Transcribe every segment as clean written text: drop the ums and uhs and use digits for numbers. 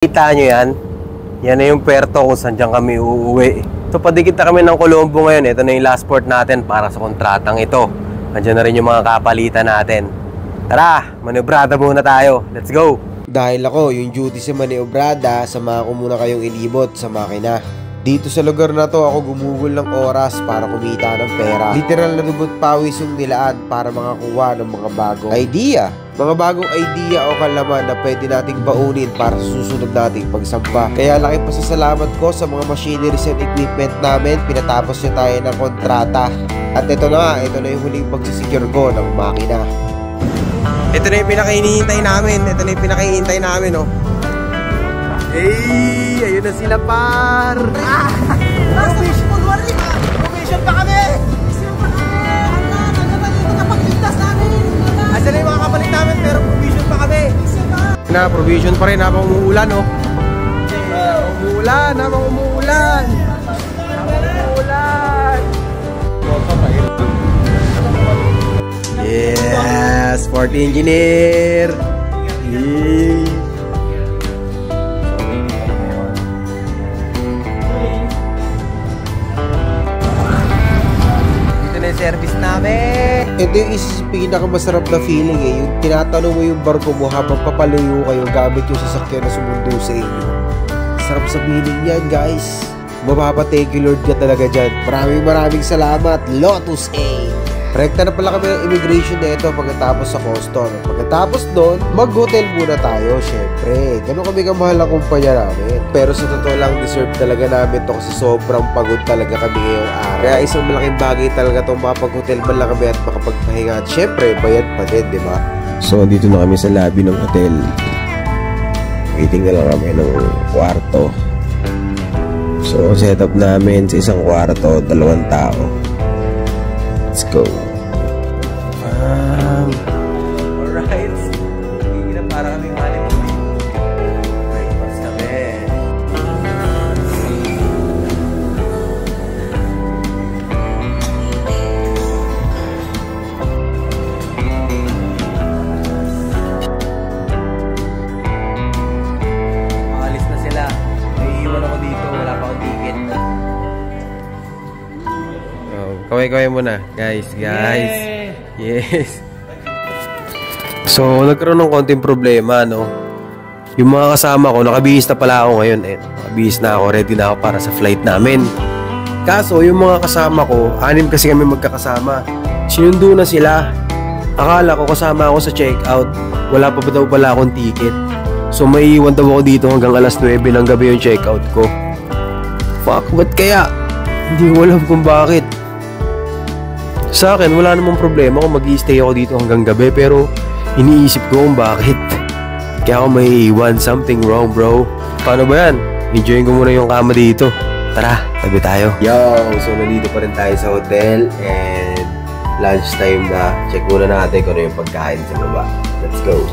Kita nyo yan? Yan na yung puerto kung saan dyan kami uuwi. So padikit na kami ng Colombo ngayon. Ito na yung last port natin para sa kontratang ito. Nandiyan na rin yung mga kapalitan natin. Tara, maniobrada muna tayo. Let's go! Dahil ako, yung duty sa maniobrada, samahan ko muna kayong ilibot sa makina. Dito sa lugar na to, ako gumugol ng oras para kumita ng pera. Literal na lubot pawis yung nilaan para makakuha ng mga bagong idea. Mga bagong idea o kalaman na pwede nating baunin para sa susunod nating pagsampa. Kaya laki pasasalamat ko sa mga machineries and equipment namin. Pinatapos nyo tayo ng kontrata. At ito na yung huling pagsisecure ko ng makina. Ito na yung pinakainihintay namin. Ito na yung pinakainihintay namin, oh. Hey, ayun na sila, par. Provision pa kami! Nakapagligtas namin! Asan na yung mga kapalit namin pero provision pa kami. Na, provision pa rin habang umuulan, oh. Umuulan, habang umuulan. Yes, sport engineer. Yay. Service namin. Ito yung isa sa pinakamasarap na feeling yung tinatanong mo yung barko mo habang papaluyo kayo gamit yung sasakyan na sumundo sa inyo. Sarap sa feeling yan, guys. Mapapa-thank you Lord ka talaga dyan. Maraming salamat, Lotus A. Rekta na pala kami ng immigration na ito pagkatapos sa custom. Pagkatapos doon, mag-hotel muna tayo, syempre. Ganun kami kamahal ang kumpanya namin. Pero sa totoo lang, deserve talaga namin to kasi sobrang pagod talaga kami ngayong araw. Kaya isang malaking bagay talaga itong mapag-hotel man lang kami at makapagpahinga. At syempre, bayad pa din, di ba? So, dito na kami sa lobby ng hotel. Waiting na lang kami ng kwarto. So, setup namin sa isang kwarto, 2 tao. Let's go. Alright. Hindi na para kaming honeymoon. Breakfast kami. Alis na sila. Naiiwan ako dito. Wala pa akong ticket. Kaway-kaway muna, guys. Yes. So, nagkaroon ng konting problema, no? Yung mga kasama ko, nakabihis na pala ako ngayon. Nakabihis na ako, ready na ako para sa flight namin. Kaso, yung mga kasama ko, 6 kasi kami magkakasama. Sinundo na sila. Akala ko kasama ako sa check-out. Wala pa daw pala akong ticket. So, may iwan daw ako dito hanggang alas 9 ng gabi yung check-out ko. Fuck, ba't kaya? Hindi ko alam kung bakit. Sa akin, wala namang problema kung mag-i-stay ako dito hanggang gabi, pero iniisip ko kung bakit. Kaya ako may iwan. Something wrong, bro. Paano ba yan? Enjoyin ko muna yung kama dito. Tara, tabi tayo. Yo! So, nandito pa rin tayo sa hotel and lunch time na. Check muna natin kung ano yung pagkain sa baba. Let's go.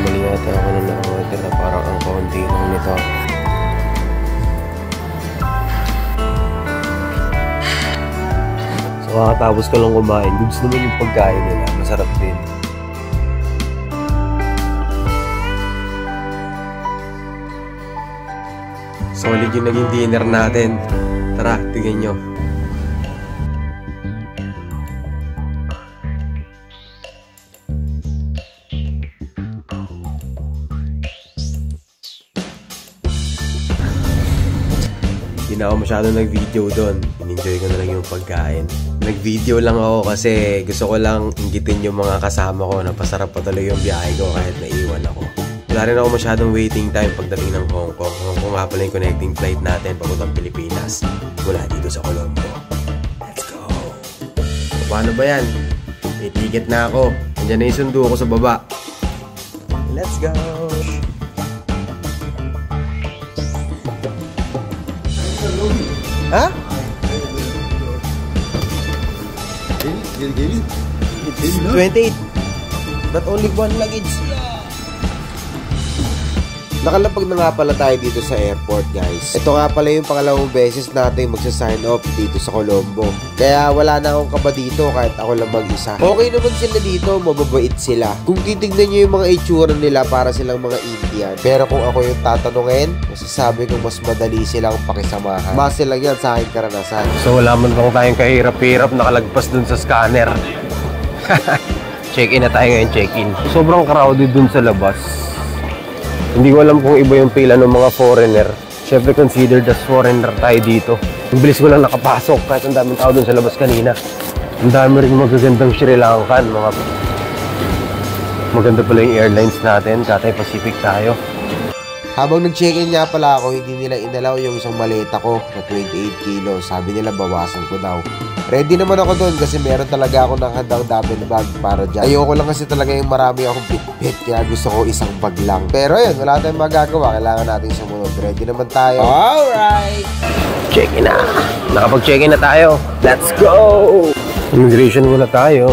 Mali yata ako na naka-order na parang ang kaunti lang nito. Makakatapos ko lang kumain. Goods naman yung pagkain nila. Masarap din. Solid yung naging dinner natin. Tara, tignan nyo. Hindi na ako masyadong nag-video doon. In-enjoy ko na lang yung pagkain. Nag-video lang ako kasi gusto ko lang inggitin yung mga kasama ko na pasarap pa tuloy yung biyahe ko kahit naiwan ako. Wala rin ako masyadong waiting time pagdating ng Hong Kong. Hong Kong nga pala yung connecting flight natin papuntang Pilipinas mula dito sa Colombo. Let's go! Paano ba yan? May ticket na ako. Nandiyan na yung sundo ko sa baba. Let's go! Ha? It's 28. But only 1 luggage. Nakalapag na nga pala tayo dito sa airport, guys. Ito nga pala yung pangalawang beses natin magsa-sign off dito sa Colombo. Kaya wala na akong kaba dito kahit ako lang mag-isa. Okay naman sila dito, mababait sila. Kung titignan nyo yung mga itsura nila, para silang mga Indian. Pero kung ako yung tatanungin, masasabi kong mas madali silang pakisamahan. Base lang yan sa aking karanasan. So wala man lang tayong kahirap-hirap nakalagpas dun sa scanner. Check-in na tayo ngayon, check-in. Sobrang crowded dun sa labas. Hindi ko alam kung iba yung pila ng mga foreigner. Siyempre considered as foreigner tayo dito. Ang bilis ko lang nakapasok kahit ang daming tao dun sa labas kanina. Ang dami rin magagandang Sri Lankan. Maganda pala yung airlines natin. Cathay Pacific tayo. Habang nag-check-in nga pala ako, hindi nila inalaw yung isang maleta ko na 28 kilos. Sabi nila bawasan ko daw. Ready naman ako doon kasi meron talaga ako nakandang double bag para dyan. Ayoko lang kasi talaga yung marami akong bit-bit, kaya gusto ko isang bag lang. Pero yun, wala tayong magagawa. Kailangan natin sumunod. Ready naman tayo. Alright! Check-in na! Nakapag-check-in na tayo. Let's go! Immigration muna tayo.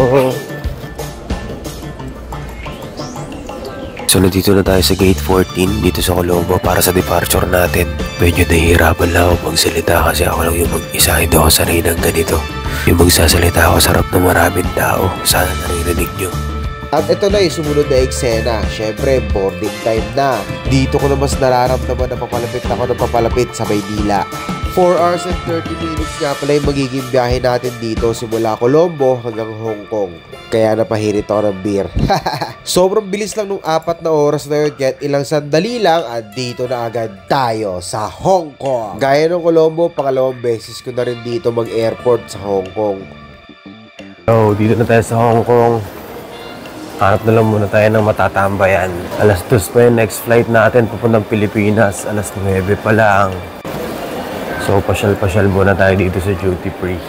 So nandito na tayo sa gate 14 dito sa Colombo para sa departure natin. Medyo nahihirapan lang ako magsalita kasi ako lang yung mag-isa. Hindi ako sanay ng ganito. Yung magsasalita ako sa harap ng maraming tao. Sana naririnig nyo. At ito na yung sumunod na eksena. Syempre, boarding time na. Dito ko na mas nararamdaman na papalapit ako ng papalapit sa Maynila. 4 hours and 30 minutes nga pala yung magiging biyahe natin dito simula Colombo hanggang Hong Kong. Kaya napahirit ako ng beer. Sobrang bilis lang nung 4 na oras na yun, kahit ilang sandali lang at dito na agad tayo sa Hong Kong. Gaya ng Colombo, pangalawang beses ko na rin dito mag-airport sa Hong Kong. So, dito na tayo sa Hong Kong. Hanap na lang muna tayo ng matatambayan. Alas 2 pa yung next flight natin papuntang Pilipinas. Alas 9 pa lang. So, pasyal-pasyal muna tayo dito sa duty free.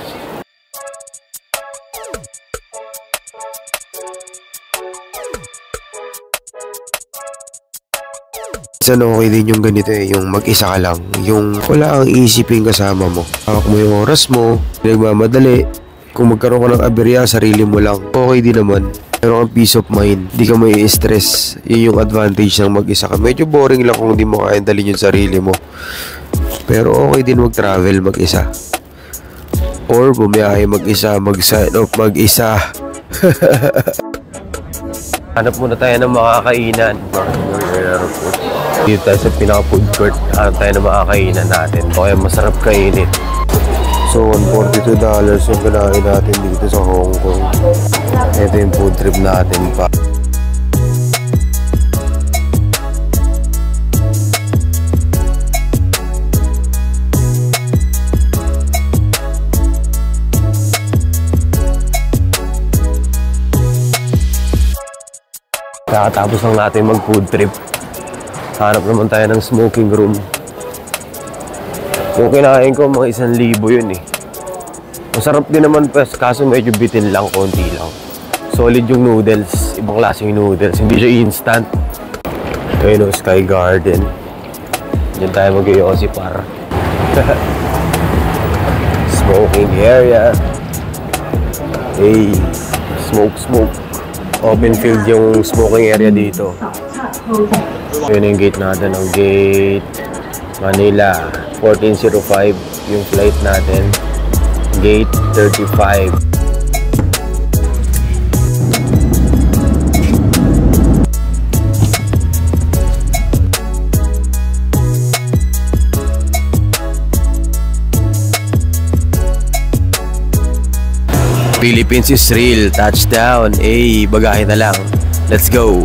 Minsan okay din yung ganito yung mag-isa ka lang. Yung wala kang isipin kasama mo. Hawak mo yung oras mo, nagmamadali. Kung magkaroon ka ng aberya, sarili mo lang. Okay din naman. Pero ang peace of mind, di ka may stress. Yun yung advantage ng mag-isa ka. Medyo boring lang kung di mo kaya dalhin yung sarili mo. Pero okay din mag-travel mag-isa. Or bumiyahe mag-isa, mag-sign off mag-isa. Hanap muna tayo ng makakainan. Dito tayo sa pinaka-food court. Hanap tayo ng makakainan natin. Kaya masarap kainin. So, $142 yung kinain natin dito sa Hong Kong. Ito yung food trip natin pa. Kakatapos lang natin mag-food trip. Hanap naman tayo ng smoking room. Kung kinain ko, mga 1,000 yun eh. Masarap din naman kaso medyo bitin lang, konti lang. Solid yung noodles, ibang klaseng noodles. Hindi siya instant. Ayun o, Sky Garden. Diyan tayo mag-iossi par. Smoking area. Hey, smoke. Open field yung smoking area dito. Yun yung gate natin, ang gate Manila 1405 yung flight natin, gate 35. Philippines is real, touchdown. Bagahe na lang. Let's go.